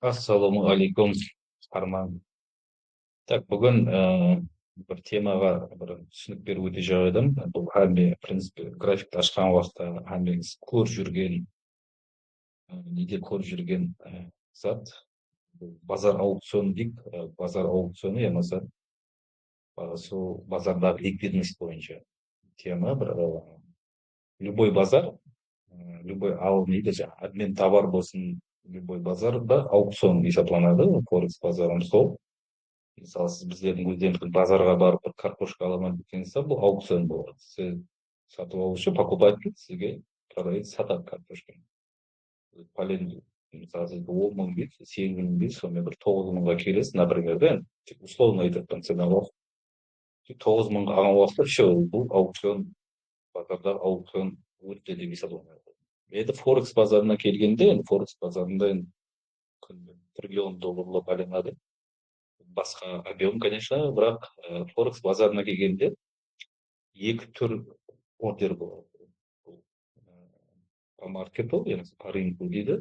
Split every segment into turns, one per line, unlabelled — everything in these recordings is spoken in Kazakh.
Ассалаумағалейкум, Арман. Так, бүгін бір темаға бір түсінік беріп өте жайлы. Бұл әмбе, в принципе, графикті ашқан уақытта әмбеңіз көріп жүрген, неде көріп жүрген зат. Бұл базар аукцион дейік, базар аукционы, я болмаса сол базардағы ликвидность бойынша тема. Бір любой базар, любой ал дейді, жаңағы обмен товар болсын, любой базарда аукцион есептелінеді, форекс базарым сол. Мысалы сіз біздердің өздеріңіздің базарға барып бір картошка аламын десеңіз, бұл аукцион болады. Сіз сатып алушы, покупатель сізге продавец сатады картошканы. Пәлен, мысалы сіз 10 мың дейсіз, 8 мың дейсіз, сонымен бір 9 мыңға келесіз, например, да, тек условно айтып тұрмын, цена 9 мыңға алған уақытта все, бұл аукцион, базарда аукцион өтті деп есептелінеді. Енді форекс базарына келгенде, енді форекс базарында енді триллион долларлап алынады. Басқа объем, конечно, бірақ форекс базарына келгенде екі түр ордер болады. Бұл по маркету, яғни по рынку дейді.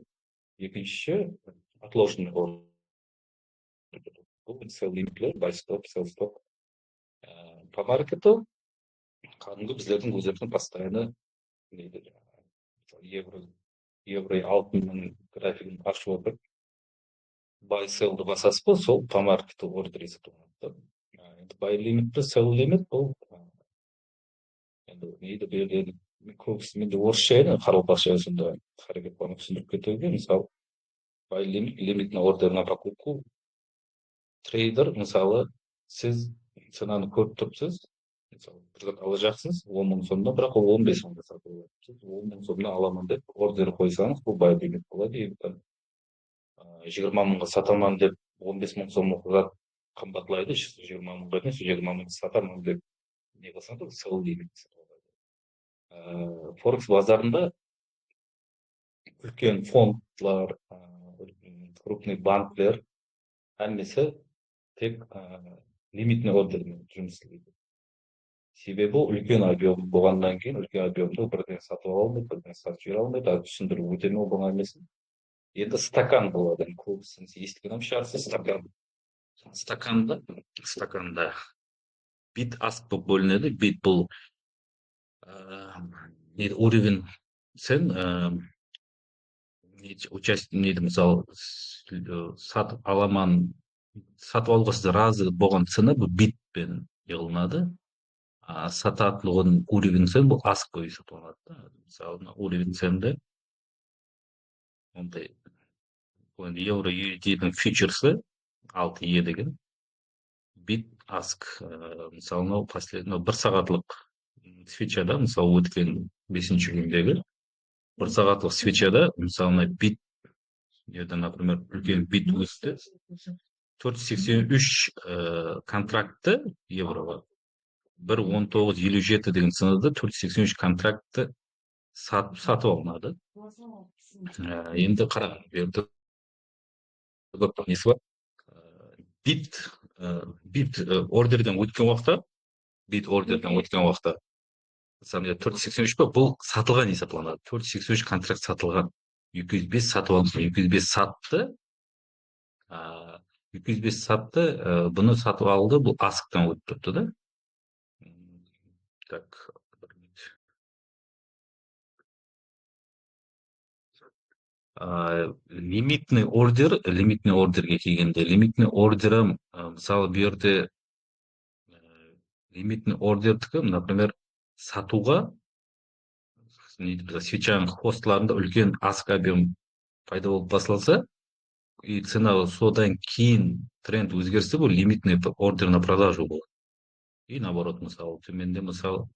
Екіншісі отложенный ордер. Бұл sell limitler, buy stop, sell stop. По маркету кәдімгі біздердің өздерінің постоянно евро алтынның графигін ашып отырып, buy sellді басасыз ба, сол по маркету ордер есептелінеді. Енді buy limit, sell limit бұл енді нейді беріледі. Көбісі менде орысша еді, қарақалпақша сонда харекет барын түсіндіріп кетуге. Мысалы, buy limit, лимитный ордер на покупку. Трейдер, мысалы, сіз ценаны көріп тұрсыз, мысалы, бір зат ала жақсыз, 10 мың сомнан, бірақ ол 15 мыңға сатып алады. Сіз 10 мың сомнан аламын деп ордер қойсаңыз, бұл buy limit болады. Егер 20 мыңға сатамын деп 15 мың сомнан зат қымбатлайды, 20 мыңға емес, 20 мыңға сатамын деп не қылсаң да sell limit. Форекс базарында үлкен фондтар, крупный банктер әммесі тек лимитный ордермен жұмыс істейді. Себебі үлкен объем болғаннан кейін, үлкен объемды бірден сатып ала алмайды, бірден сатып жібере алмайды, түсіндіру өте оңай болған. Енді стакан болады, көбісіңіз естіген шығарсыз, стаканда бит аск болып бөлінеді. Бит бұл уровень цен, участник мысалы сатып аламан, сатып алуға сіз разы болған цена бұл битпен йығылынады. Сататын уровень цен бұл аск есептелінеді. Мысалы уровень ценді ондай евро USD-дің фьючерсі 6E деген бит аск. Мысалы мынау бір сағатлық свечада, мысалы өткен 5-ші күндегі бір сағатлық свечада, мысалы бит, например, үлкен бит өсті 483 контрактты евроға, 1.1957 деген ценада 483 контрактты сатып алынады. Енді қараңыз, берді несі бар. Бит ордерден өткен уақытта, мысалы 483 па, бұл сатылған есептелінеді. 483 контракт сатылған. 205 сатып алынды, 205 сатты. 205 сатты, бұны сатып алды, бұл асктан өтіп тұрды да. Так, лимитный ордерге келгенде, лимитный ордері, мысалы бұл жерде лимитный ордердікі, например, сатуға свечаның хостларында үлкен аск объем пайда болып басылса, и цена содан кейін тренд өзгерсе, бұл лимитный ордер на продажу болады. И наоборот, мысалы, төменде, мысалы,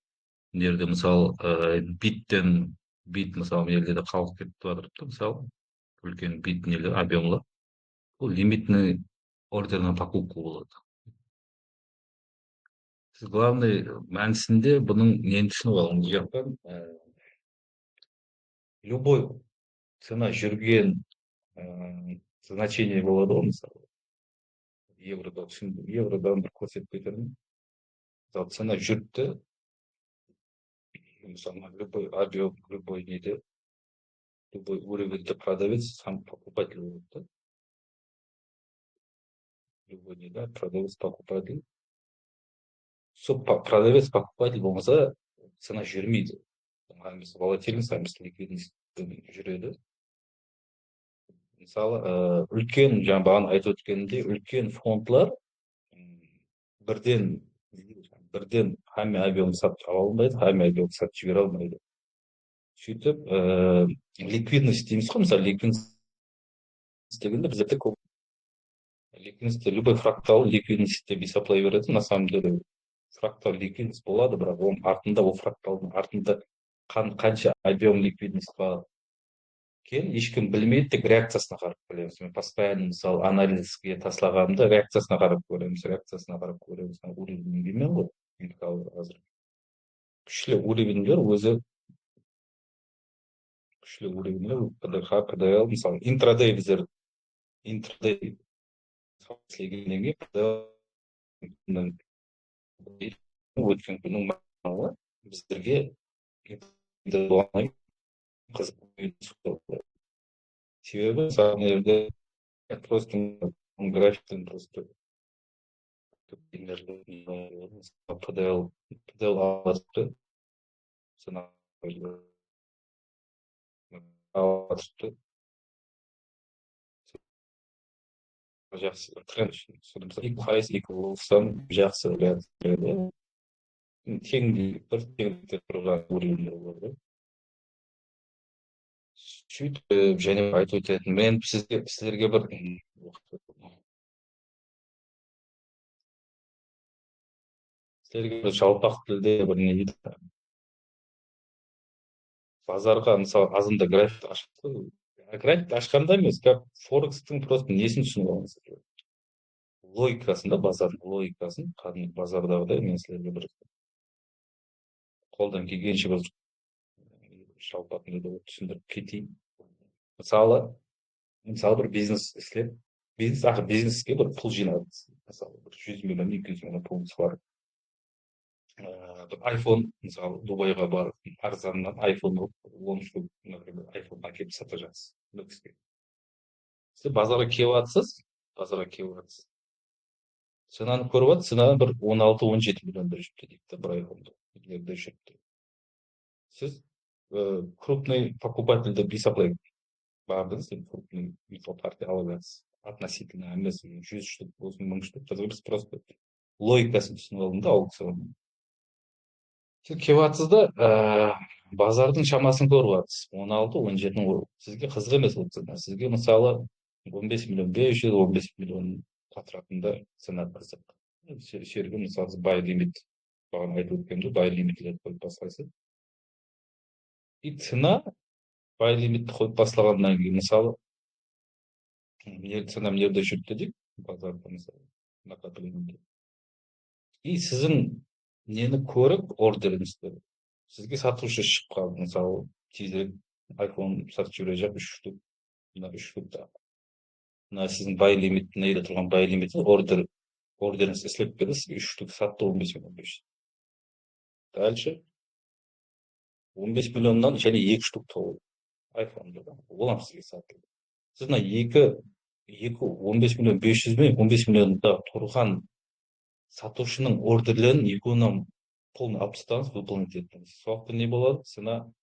нерде, мысалы, бит, мысалы, елде де қалып кетіп жатырыпты, мысалы, үлкен бит нелер объемлы, бұл лимитный ордер на покупку болады. Сіз главный мәнісінде бұның нені түсініп алыңыз, жақтан любой цена жүрген значение болады ғой, мысалы, евродан бір көрсетіп кетемін. Мысалы, цена жүрді, мысалы, любой объем, любой неде, любой уровеньде продавец, сам покупатель болады. любой не, да, продавец, покупатель. Сол продавец, покупатель болмаса, цена жүрмейді. Hamısı волатильность, hamısı ликвидность жүреді. Мысалы, үлкен, жаңа бағана айтып өткенімдей, үлкен фондлар бірден бірден хамы объем сатып ала алмайды, хамы объем сатып жібере алмайды. Сөйтіп, ликвидность дейміз ғой, мысалы, ликвидность дегенде біздерде көп ликвидность, любой фрактал ликвидность деп есеплай береді. На самом деле, фрактал ликвидность болады, бірақ оның артында, ол фракталдың артында қанша объем ликвидность бар екен ешкім білмейді, тек реакциясына қарап білеміз. Мен постоянно мысалы анализге тастағанымда реакциясына қарап көреміз. Уровень білмеймін ғой. Қазір күшлі уровеньдер өзі күшлі уровеньдер КДХ, КДЛ, мысалы интрадей біздер интрадей істегеннен кейін өткен күннің маңы біздерге қызық. Себебі мысалы мына жерде просто графиктен просто PDL алып алып жақсы тренд үшін. Содан кейін пайыз екі болсам жақсы береді. Теңдей бір теңдікте тұрған уровеньдер болады. Сөйтіп және айтып өтетін мен сіздерге бір жалпақ тілде бір не дейді, базарға мысалы азында график ашты. График ашқанда емес, как Форекстің просто несін түсініп алыңыз. Логикасын да, базардың логикасын, кәдімгі базардағыдай мен сіздерге бір қолдан келгенше бір жалпақ тілде түсіндіріп кетейін. Мысалы, бір бизнес істеп, бизнеске бір пұл жинадыңыз. Мысалы, бір 100 миллион, 200 миллион пұлыңыз бар. Бір iPhone, мысалы, Дубайға барып, арзаннан iPhone 10 штук, например, iPhone әкеліп сата жатсыз. Сіз базарға келіп жатсыз. Ценаны көріп жатсыз, цена бір 16-17 миллионда жүріпті дейді, бір iPhone-ды жүріпті. Сіз крупный покупательді бисаплай бардыңыз, крупный партия алып жатсыз. Относительно емес 100 штук болсын, 1000 штук. Біз просто логикасын түсініп алдым да аукционның. Сіз келіп жатсыз да, базардың шамасын көріп жатсыз. 16-17 сізге қызық емес ол цена. Сізге мысалы 15 миллион 500, 15 миллион қатыратында цена қызық. Серге мысалы бай лимит, бағана айтып өткенде бай лимитлерді қойып бастайсыз. И цена бай лимитті қойып бастағаннан кейін мысалы цена мына жерде жүріпті дейік, базарда мысалы накопленияда. И сіздің нені көріп ордеріңізді сізге сатушы шығып қалды, мысалы тезірек iPhone сатып жібере жақ 3 штук, мына 3 штук та мына сіздің бай лимит, нейде тұрған бай лимит ордеріңізді істеп берді, сізге 3 штук сатты 15 миллион 500. Дальше 15 миллионнан және 2 штук толы iPhone олам сізге сатылды. Сіз мына 15 миллион 500 мен 15 миллионда тұрған сатушының ордерлерін екеуінен полный алып тастаңыз, выполнить еттіңіз. Сондықтан не болады? Цена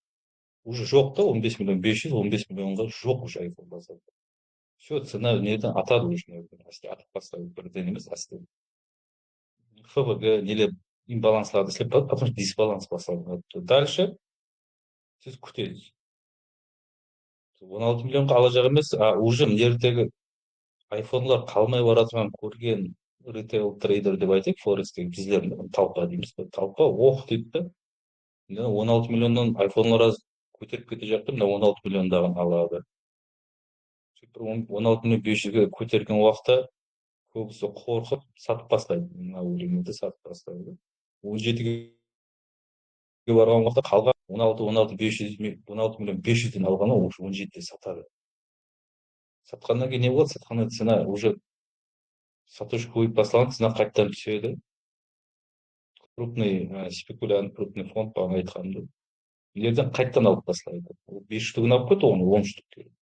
уже жоқ та, 15 миллион 500, 15 миллионға жоқ уже iPhone базарда. Все, цена неден атады уже, атып бастайды, бірден емес, астен. ФВГ нелеп имбалансларды істеп қалады, потому что дисбаланс басталады. Дальше сіз күтесіз. 16 миллионға ала жақ емес, уже мына жердегі айфонлар қалмай бара жатқан көрген ритейл трейдер деп айтайық, форекстегі біздер талпа дейміз. Талпа оқ дейді да, 16 миллионнан айфонлар көтеріп кете жатты, мына 16 миллиондағын алады. 16 миллион 500-ге көтерген уақытта көбісі қорқып сатып бастайды, мына өлеңді сатып бастайды. 17-ге барған уақытта қалған 16 миллион 500-ден алғаны 17-де сатады. Сатқаннан кейін не болады? Сатқаннан цена уже сатушы көбейіп басталған, цена қайтадан түседі. Крупный спекулянт, крупный фонд бағана айтқанымда. Жерден қайтадан алып бастайды. 5 штугын алып кетті, оны 10 штук керек.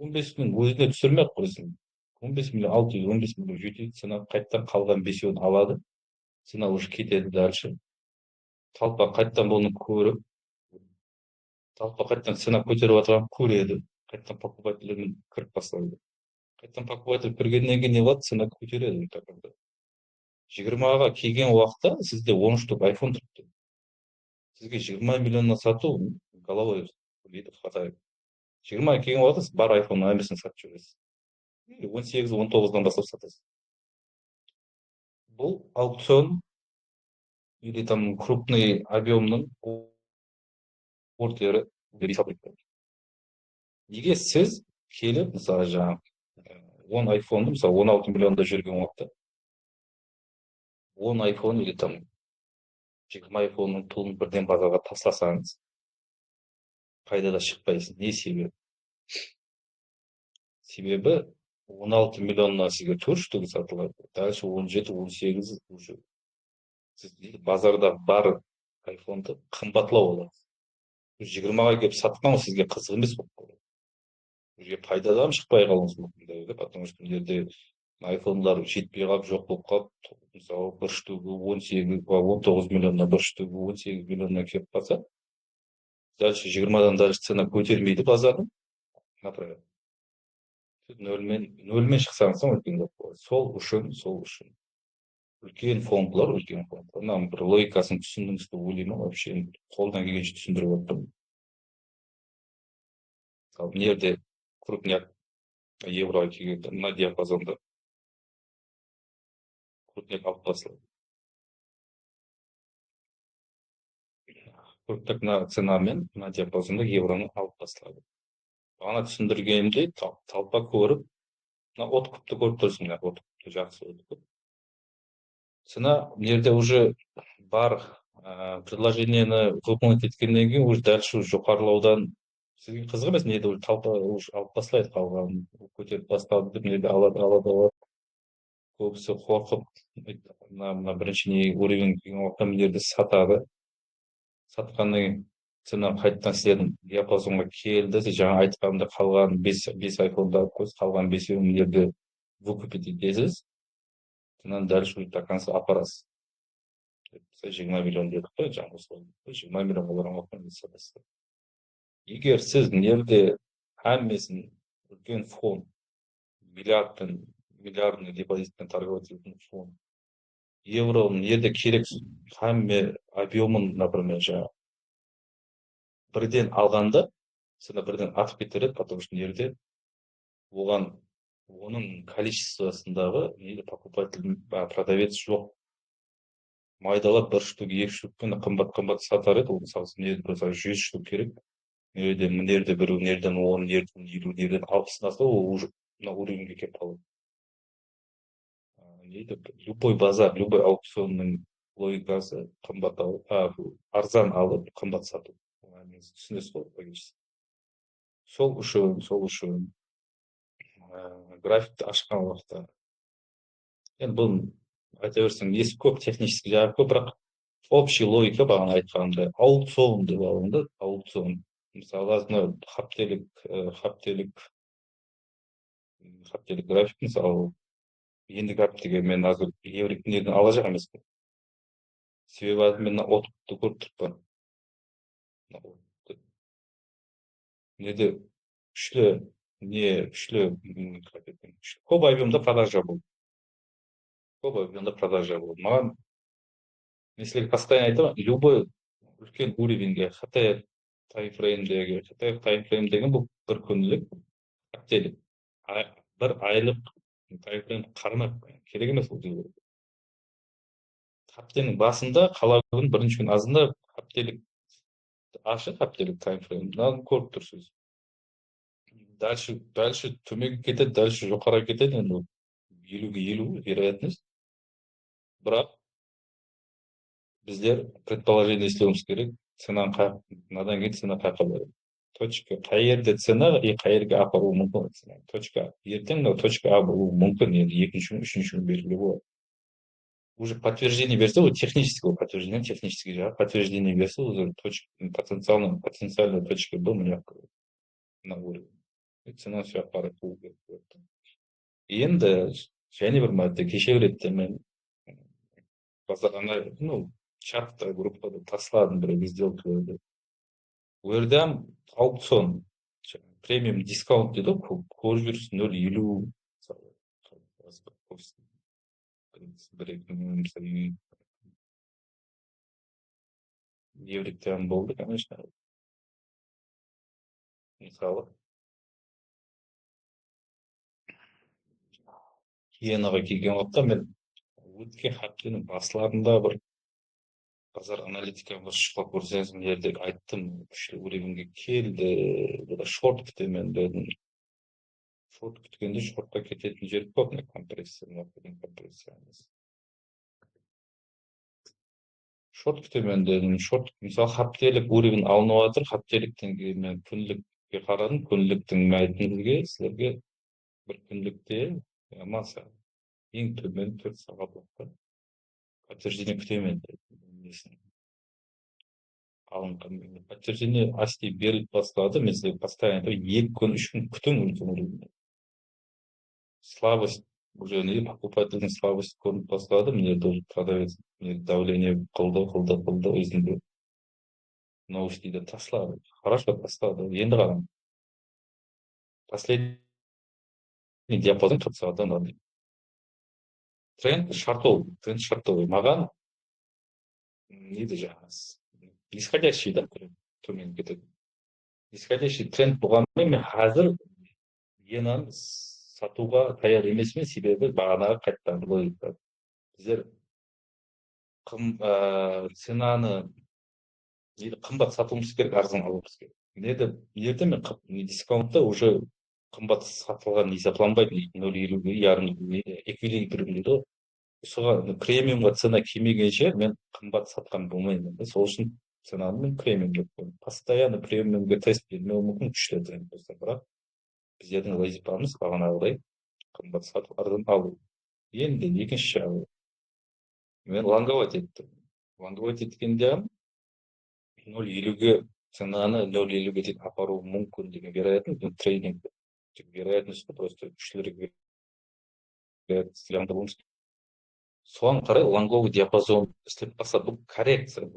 15-дің өзіне түсірмей ақ қойсын. 15 миллион, 615 миллион 700, цена қайттан қалған бесеуін алады. Цена уже кетеді дальше. Талпа қайттан бұны көріп, талпа қайттан цена көтеріп отырғанын көреді. Қайттан покупательмен кіріп бастайды. Қайттан покупатель кіргеннен кейін не болады? Цена көтереді. 20-ға келген уақытта сізде 10 штук iPhone тұрыпты. Сізге 20 миллионнан сату головой бүйтіп хата. 20-ға келген уақытта сіз бар iPhone әмесін сатып жүресіз. 18-19-дан бастап сатасыз. Бұл аукцион или там крупный объемның ордері рисаприкті. Неге сіз келіп, мысалы жаңағы 10 iPhone-ды, мысалы 16 миллионда жүрген уақытта 10 iPhone или там 20 iPhone-ның пұлын бірден базарға тастасаңыз, пайдада шықпайсыз. Не себебі? Себебі 16 миллионнан сізге 4 штук сатылады. Дальше 17-18 уже сіз базарда бар iPhone-ды қымбатлау болады. 20-ға келіп сатқан сізге қызық емес болып қалады. Уже пайдадан шықпай қалуыңыз мүмкін да, потому что бұл жерде iPhone-лар жетпей қалып, жоқ болып қалып, мысалы бір штугы 19 миллионнан, бір штугы 18 миллионнан келіп қалса, дальше 20-дан дальше цена көтермейді базардың, например. Нөлмен шықсаңыз үлкен болады. Сол үшін үлкен фондылар. Мына бір логикасын түсіндіңіз деп ойлаймын, вообще қолдан келгенше түсіндіріп отырмын. Мысалы, мына жерде крупняк евроға келгенде мына диапазонда крупняк алып тасталады. Крупняк мына ценамен мына диапазонда евроны алып тасталады. Бағана түсіндіргенімдей талпа көріп, мына от күпті көріп тұрсың, мына от күпті жақсы от күп. Цена мына жерде уже бар предложениені выполнить еткеннен кейін уже дальше жоғарылаудан сізге қызық емес, неде уже талпа уже алып тастайды, қалғанын көтеріп тастады деп неде алады. Көбісі қорқып, мына бірінші уровень келген уақытта мына жерде сатады. Сатқаннан кейін цена қайттан сіздердің диапазонға келді. Сіз жаңа айтқанымда қалған 5 iPhone-ды алып қойсыз, қалған 5-еуін мына жерде выкупить етесіз. Ценаны дальше до конца апарасыз. 20 миллион дедік қой, жаңа осылай 20 миллионға барған уақытта сатасыз. Егер сіз мына жерде әммесін үлкен фонд, миллиардный депозитпен торговать ететін фонд, евроның жерде керек әмме объемын, например, жаңа бірден алғанда, цена бірден атып кетеді, потому что жерде оған оның количествосындағы покупатель, продавец жоқ. Майдалап бір штук, 2 штукпен қымбат сатар еді, ол мысалы 100 штук керек. Мына жерде бір, нерден 10, нерден 50, нерден 60 алса, ол уже мына уровеньге келіп қалады. Любой базар, любой аукционның логикасы қымбат алып, арзан алып, қымбат сату. Түсінесіз ғой, логически. Сол үшін графикті ашқан уақытта. Енді бұл айта берсең, несі көп, технический жағы көп, бірақ общий логика бағана айтқанымда аукцион деп алынды. Аукцион. Мысалы, хаптелік график, мысалы, енді графиктіге мен азыр евриктерден ала жақ емеспін. Себебі мен отты көріп тұрпын. Неде көп объемда продажа болды. Маған, мен сіздерге постоянно айтамын, любой үлкен уровеньге, Хатаев таймфрейм деген бұл бір күнлік хаптелік. Бір айлық таймфрейм қармақ керек емес ол жерде. Хаптенің басында, қала күн, бірінші күн азында хаптелік ашық, хаптелік таймфреймді көріп тұрсыз. Дальше төмеге кетеді, дальше жоғары кетеді, енді 50-50 вероятность. Бірақ біздер предположение істеуіміз керек, надан кейін цена қайқа барады. Точка, қай жерде цена и қай жерге апаруы мүмкін. Точка, ертең точка А болуы мүмкін, енді екінші күн, үшінші күн белгілі болады. Уже подтверждение берсе, ол технический жағы, подтверждение берсе, уже потенциальная точка Б мына уровень. Цена все аппарат. Енді және бір мәрте кеше береді мен базар ну чатта группада тастадым бір сделкаларды. Ол жерде аукцион премиум дискаунт дейді ғой, көріп жүрсің 0,50 мысалы бір екі мың мысалы евриктен болды, конечно. Мысалы Венаға келген уақытта мен өткен хабтың басыларында бір базар аналитикаға шығып көрсеңіз мына жерде айттым үш уровеньге келді, бұда шорт күтемін дедім. Шорт күткенде шортқа кететін жер көп, мына компрессия, мына компрессия емес. Шорт күтемін дедім. Шорт мысалы хаптелік уровень алынып жатыр, хаптеліктен кейін мен күнлікке қарадым, күнліктің мәтінге сіздерге бір күнлікте маса ең төмен 4 сағат уақытта подтверждение күтемін деді. Алынған подтверждение асти беріліп бастады, мен сізге постоянно 2 күн 3 күн күтің. Слабость уже не покупательдің слабость көрініп бастады, мне тоже продавец давление қылды өзінде новостьді тастады. Хорошо тастады. Енді қарам. Последний диапазон 4 сағаттан алды. Тренд шартовый. Маған неді жаңағы нисходящий да төмен кетеді. Нисходящий тренд болғанымен мен қазір енаны сатуға таяр емесмен, себебі бағанағы қайтадан логика. Біздер ценаны қымбат сатуымыз керек, арзан алуымыз керек. Неде мен дискаунтта уже қымбат сатылған есептелінбайды, 0,50-ге ярым эквилибр дейді. Соған премиумға цена келмегенше мен қымбат сатқан болмаймын. Сол үшін ценаны мен премиум деп қойдым. Постоянно премиумға тест бермеуі мүмкін, күшті тренд болса, бірақ біздердің вазифамыз бағанағыдай қымбат сатып арзан алу. Енді екінші жағы мен лонговать еттім. Лонговать еткенде 0,50-ге ценаны 0,50-ге дейін апару мүмкін деген вероятность, трейдинг вероятность просто күштілерге соған қарай лонговый диапазон істеп баса, бұл коррекция.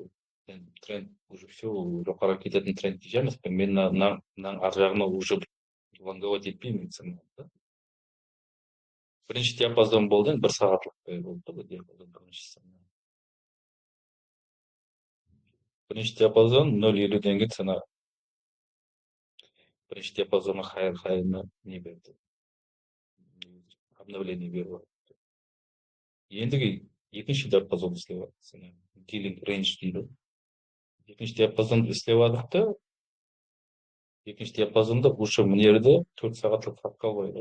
Тренд уже все жоғары кететін тренд емес. Мен мынаның ар жағына уже лонговать етпеймін ценаны. Бірінші диапазон болды, 1 сағатлық болды диапазон біріншісі. Бірінші диапазон 0,50-ден кейін цена. Бірінші диапазоны хайына не берді? Обновление берді. Ендігі екінші диапазон істеп жатыр. Dealing range дейді. Екінші диапазонды істеп жатыр да, екінші диапазонда уже мына жерде 4 сағатлық фрактал бар.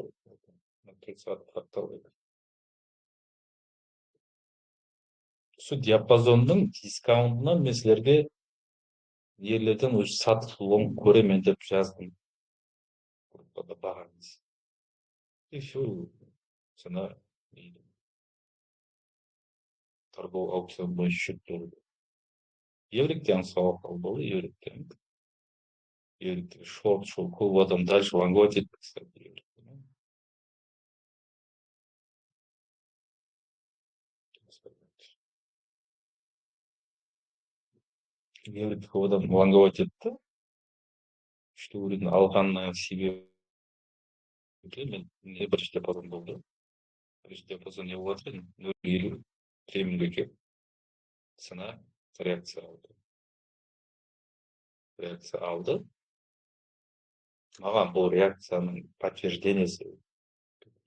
4 сағатлық фрактал бар. Осы диапазонның дискаунтына мен сіздерге ерлерден уже сатып лонг көремін деп жаздым. Группада бағаңыз. И все, цена торговый аукцион бойынша шектелді. Евриктен сауап болды, евриктен. Евриктен шорт шел, көп адам дальше лонговать етті, кстати. Еврик көп адам лонговать етті. Үшті уровень алғаннан себебі мен бірінші диапазон болды. Бірінші диапазон не болып жатыр? 0,50 премиумға келіп цена реакция алды. Маған бұл реакцияның подтверждениесі,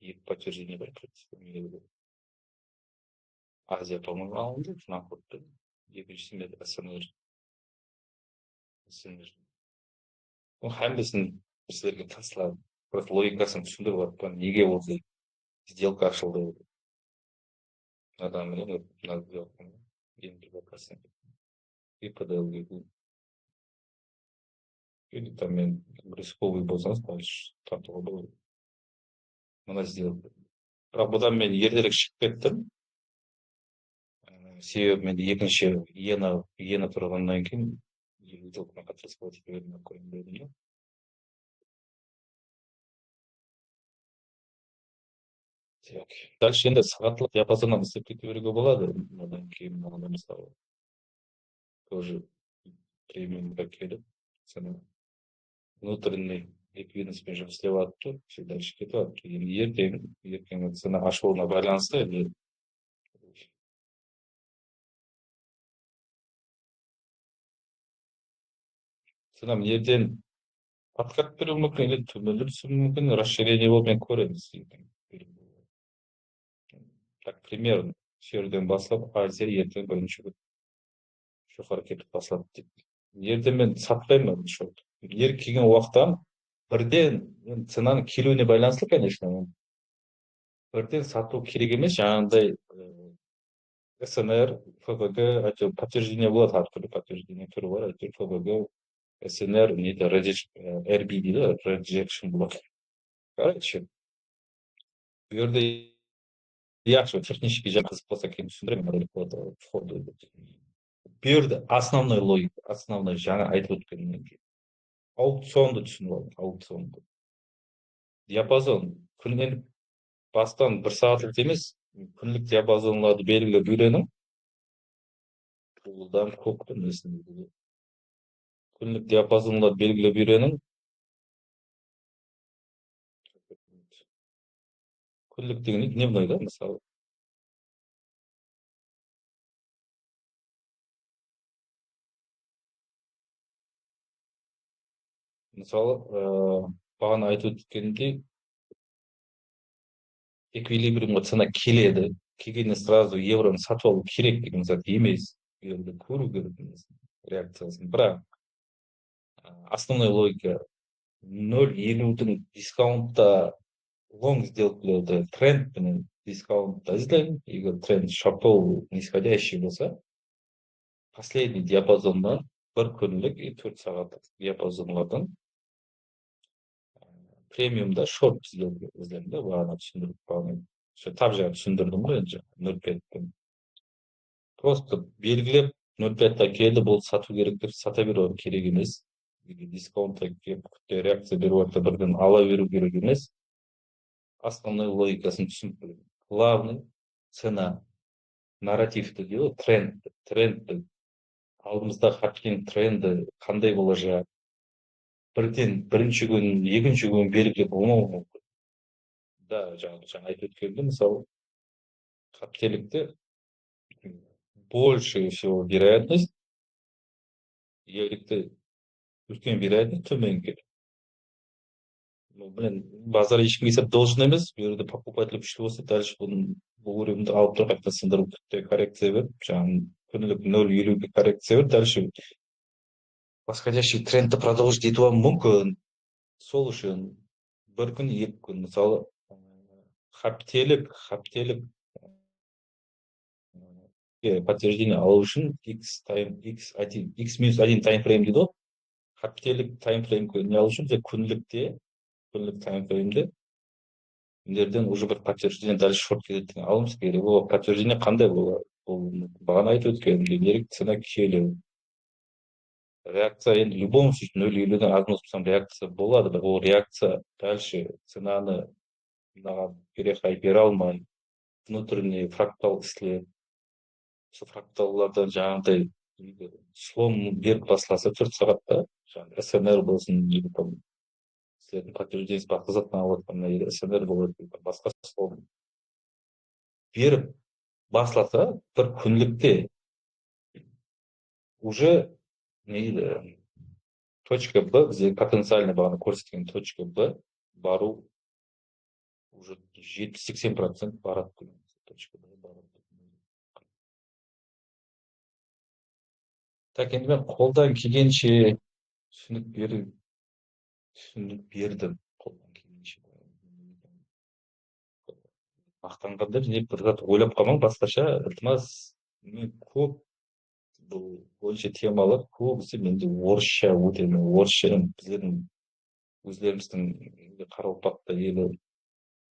екі подтверждение бар. Азия, по-моему, алынды, Франкфуртты. Екіншісі мен СНР. Хамбесін сіздерге тасталады. Просто логикасын түсіндіріп жатқан, неге осы сделка ашылды. Адам міне мына сделка. Енді бақасын. И ПДЛ-ге. Или там мен рисковый болсаңыз, дальше тартуға болады. Мына сделка. Бірақ бұдан мен ертерек шығып кеттім. Себебі мен екінші иена тұрғаннан кейін сделкаға қатыспауды бермей қойын дедім. Так. Дальше енді сағаттылық диапазоннан істеп кете беруге болады. Одан кейін мынаны мысалы тоже премиумға келіп, сені внутренний ликвидностьпен жұмыс істеп алады да, все дальше кетіп алады. Кейін ертең цена ашылуына байланысты или цена ертең атқарып беруі мүмкін, или төмендеп түсуі мүмкін, расширение болып мен көреміз. Так, примерно, осы жерден бастап Азия ертең бірінші күн жоғары кетіп басылады деп. Ертең мен сатпаймын шорт. Егер келген уақытта бірден ценаның келуіне байланысты, конечно, бірден сату керек емес. Жаңағындай СНР, ФВГ, әйтеуір подтверждение болады, әртүрлі подтверждение түрі бар, әйтеуір ФВГ, СНР, нейді, RB дейді, rejection болады. Короче, бұл жерде yaxshi технический жағы қызық болса кейін түсіндіремін, модель входу. Бұл жерде основной логика, основной жаңа айтып өткеннен кейін аукционды түсініп алды, аукционды. Диапазон күннен бастан бір сағатлық емес, күнлік диапазонларды белгілеп үйрену. Бұдан көптің несінде. Күнлік диапазонларды белгілеп үйрену. Күнлік деген дневной да, мысалы. Мысалы, бағана айтып өткендей, эквилибриумға цена келеді. Келгенде сразу евроны сатып алу керек деген зат емес. Енді көру керек реакциясын. Бірақ основной логика 0,50-дің дискаунтта лонг сделкаларды трендпенен дискаунтта іздеймін. Егер тренд шартол нисходящий болса, последний диапазондан бір күнлік и 4 сағаттық диапазонlardan премиумда шорт сделка іздеймін да, бағана түсіндіріп қалған. Тап жаңа түсіндірдім ғой енді 0,5-пен. Просто белгілеп 0,5-та келді, бұл сату керек деп сата беру керек емес. Дискаунтта келіп реакция беру арқылы бірден ала беру керек емес. Основной логикасын түсініп білу. Главный цена нарративті дейді, трендті алдымызда қаткен тренді қандай болacak, бірден бірінші күн, екінші күн белгілеп болмауы мүмкін. Да, жаңа айтып өткенде, мысалы, қателікте больше всего вероятность, елікті үлкен вероятность төмен келеді. Блин, базар ешкімге есеп должен емес, бұл жерде покупатель күшті болса, дальше бұл уровеньді алып тұрып қайтадан сындырып коррекция беріп, жаңағы күнілік 0,50-ге коррекция беріп, дальше восходящий трендті продолжить етуі мүмкін. Сол үшін бір күн, екі күн, мысалы, хаптелік подтверждение алу үшін x-1 таймфрейм дейді ғой. Хаптелік таймфреймді не алу үшін күнлік таймфреймде мендерден уже бір подтверждение дальше шорт кететін алуымыз керек. Ол подтверждение қандай болады? Ол бағана айтып өткенімдей, нелік цена келу. Реакция енді в любом случае 0,50-ден аз реакция болады, бірақ ол реакция дальше ценаны перехай бере алмай, внутренний фрактал істеледі. Сол фракталлардан жаңағыдай слом беріп басыласа 4 сағатта, жаңағы СНР болсын, или там сіздердің подтверждениесі басқа заттан алып жатқанда СНР болады, басқа слом беріп басыласа, бір күнлікте уже нейді точка Б, бізде потенциально бағана көрсеткен точка Б бару уже 70-80% барады. Точка Б барады. Так, енді мен қолдан келгенше түсінік бердім. Қолдан келгенше. Мақтанғанда не бір зат ойлап қалмаң, басқаша ілтимас, мен көп бұл бойынша темалар көбісі менде орысша өтеді. Орысша біздердің өздеріміздің Қарақалпақта елі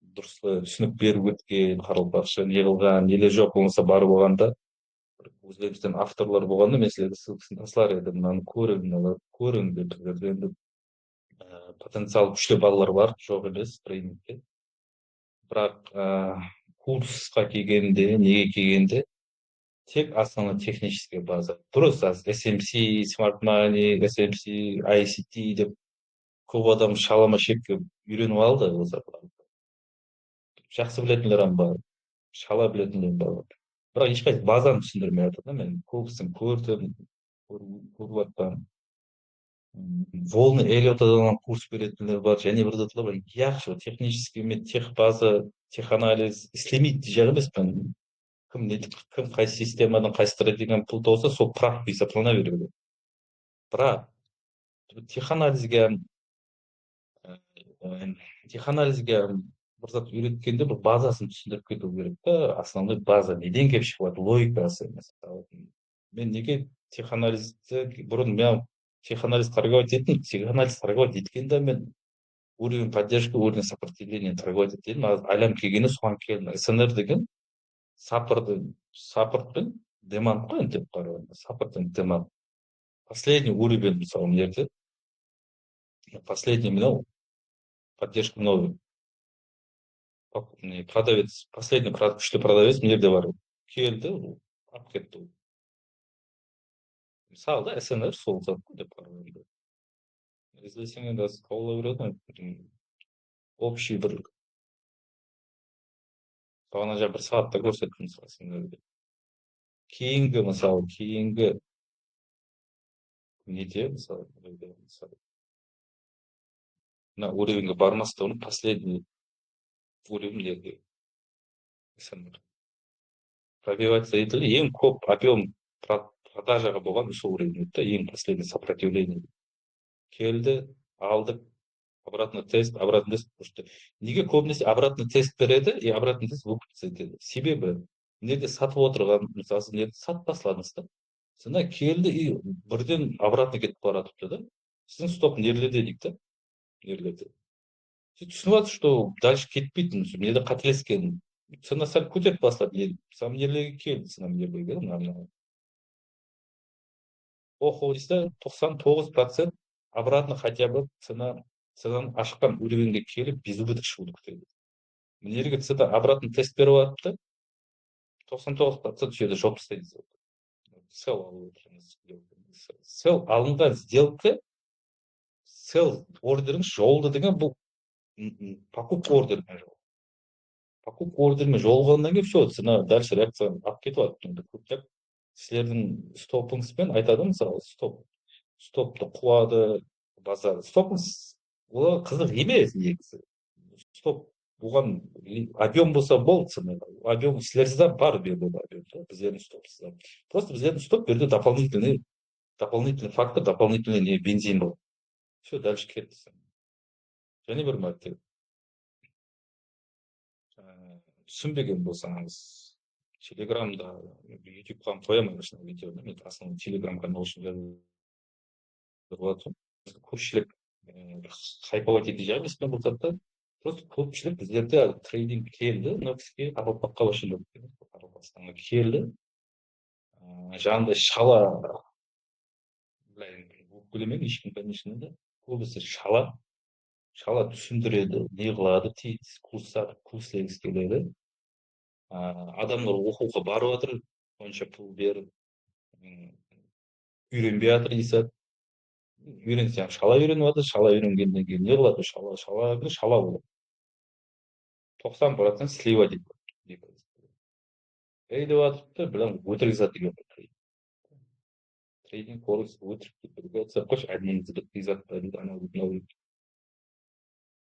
дұрыс түсінік беріп өткен, Қарақалпақша не қылған, нелер жоқ болмаса барып болғанда өздерімізден авторлар болғанда мен сіздерге ссылкасын тастар едім, мынаны көрің деп, біздерде енді потенциал күшті балалар бар, жоқ емес тренингте. бірақ курсқа келгенде, неге келгенде тек основной техническая база. Дұрыс, SMC, Smart Money, SMC, ICT деп көп адам шалама шекке үйреніп алды өзі. Жақсы білетіндер бар, шала білетіндер бар. Бірақ ешқайсы базаны түсіндірмей жатыр да, мен көбісін көрдім, көріп жатқан. Волны Эллиотадан курс беретіндер бар, және бір бар. Yaxshi, технический мен тех база, теханализ істемейді жағы емеспін. Кім қайсы системадан қайсы стратегияны пұл тауса, сол прав есептеліне береді. Бірақ теханализге теханализге бір зат үйреткенде бір базасын түсіндіріп кету керек та, основной база неден келіп шығады, логикасы. Мысалы, мен неге теханализді бұрын мен теханализ торговать еткенде мен уровень поддержки, уровень сопротивления торговать ететін айлам келгенде соған келдім. СНР деген саппортпен демант қой енді деп қарағанда, саппорт пен демант. Последний уровень мысалы мына жерде, последний мынау поддержка новый. Продавец, последний күшті продавец мына жерде бар. Келді, алып кетті. Мысалы да, СНР сол зат қой деп қарағанда. Izlesең енді қаулай береді, общий бір бағана жаңа бір сағатта көрсеттім мысалы сендерге. Кейінгі неде мысалы мына уровеньге бармастан последний уровеньдерге пробиваться етілді. Ең көп объем продажаға болған сол уровень, ең последний сопротивление. Келді, алдық, обратный тест. Потому что неге көбінесе обратный тест береді, и обратный тест выкупиться етеді. Себебі мына сатып отырған, мысалы, мына сатпасаңыз да, сонда келді и бірден обратно кетіп бара жатыпты да. Сіздің стоп нерлерде дейік та, нерлерде. Сіз түсініп жатсыз, что дальше кетпейтін, міне қателескен. Цена сәл көтеріп бастады, сам нерлерге келді, цена нерлерге, мына. Охо дейсіз, 99% обратно хотя бы ценадан ашқан уровеньге келіп, без убыток шығуды күтеді. Мына жерге цена обратно тест беріп жатты, 99% жерде жоп істейді. Сел алынған сделка, сел ордеріңіз жолды деген бұл покупка ордерімен жол. Покупка ордерімен жолғаннан кейін все, цена дальше реакция алып кетіп жатыр. Сіздердің стопыңызбен айтады, мысалы, стопты қуады, базар. Стопыңыз олар қызық емес негізі. Стоп бұған объем болса болды, цена. Объем сіздерде бар берді объем, біздердің стопсызда. Просто біздердің стоп берді дополнительный фактор, дополнительный бензин болды. Все, дальше кетті. Және бір мәрте түсінбеген болсаңыз, Телеграмда, ютубқа қоямын видеоны, мен основной Телеграм канал үшін жазып жатырмын. Көпшілік хайповать ете жайбызбен бұл затта. Просто көпшілік біздерде трейдинг келді, мына кісіге Қазақстанға келді. Жанында шала, білмеймін, ешкім, конечно, да. Көбісі шала түсіндіреді, не қылады, курслегісі келеді. Адамдар оқуға барып жатыр, онша пұл беріп, үйренбей жатыр дейсі. Үйренсең, шала үйреніп жатыр, шала үйренгеннен кейін не қылады? Шала болады. 90% слива дейді. Деп жатырды, білем, өтірік зат деген трейдинг форекс өтірік деп айтсақ қойшы, административный зат дейді, анау мынау.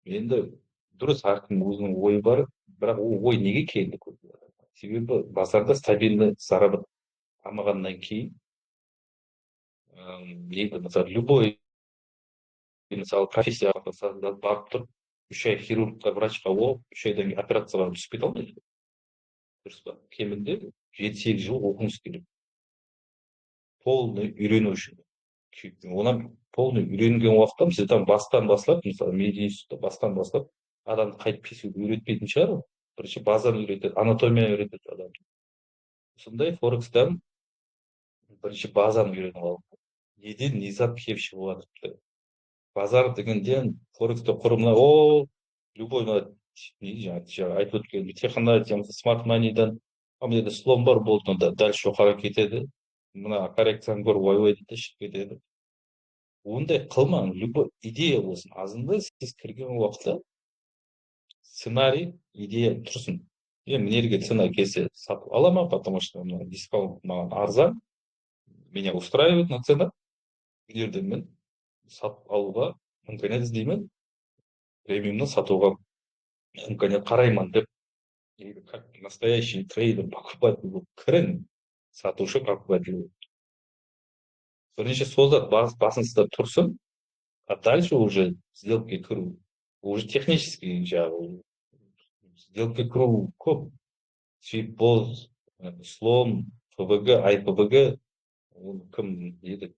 Енді дұрыс, әркім өзінің ойы бар, бірақ ол ой неге келді? Себебі базарда стабильный заработок алмағаннан кейін, мысалы, любой, мысалы, профессияға барып тұрып, 3 ай хирургқа, врачқа болып, 3 айдан кейін операцияға түсіп кете алмайды. Дұрыс па? Кемінде 7-8 жыл оқуыңыз керек. Полный үйрену үшін. Онан полный үйренген уақытта, сізден бастан бастап, мысалы, медицинада бастан бастап, адамды қайтып кесуді үйретпейтін шығар. Бірінші базаны үйретеді, анатомия үйретеді адамды. Сондай форекстан бірінші базаны үйреніп алып, неден не зат келіп шығып жатыр. Базар дегенде форексте құрымына, любой жаңағы айтып өткен тек қана смарт маниден мына жерде слом бар болды онда дальше жоғары кетеді, мына коррекцияны көріп ойбай дейді да шығып кетеді. Ондай қылмаң, любой идея болсын азында сіз кірген уақытта сценарий идея тұрсын. Мына жерге цена келсе сатып аламын, потому что мына дискаунт маған арзан, меня устраивает на цена, бұл жерде мен сатып алуға мүмкіндік іздеймін, премиумнан сатуға мүмкіндік қараймын деп, как настоящий трейдер, покупатель болып кірін, сатушы покупатель болып. Бірінші сол зат басыңызда тұрсын, а дальше уже сделкаға кіру. Уже технический жағы. Сделкаға кіру көп. Свипбоз, слом, ФВГ, IPVG, кім еді,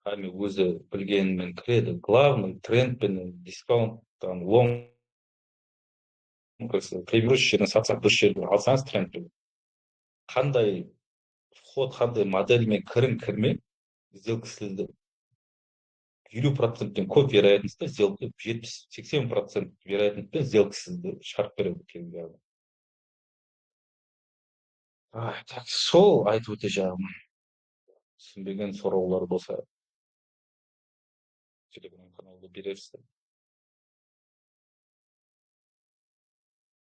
кәдімгі өзі білгенімен кіреді. Главный трендпен дискаунт, там, лонг, приберуші жерден сатсақ, дұрыс жерден алсаңыз трендпен. Қандай вход, қандай модельмен кірін кірме, сделка сізді 50%-тен көп вероятностьта сделка, 70-80% вероятностьпен сделка сізді шығарып береді. Так, сол айтып өте жағым. Түсінбеген сұраулар болса, телеграм каналда берерсіздер.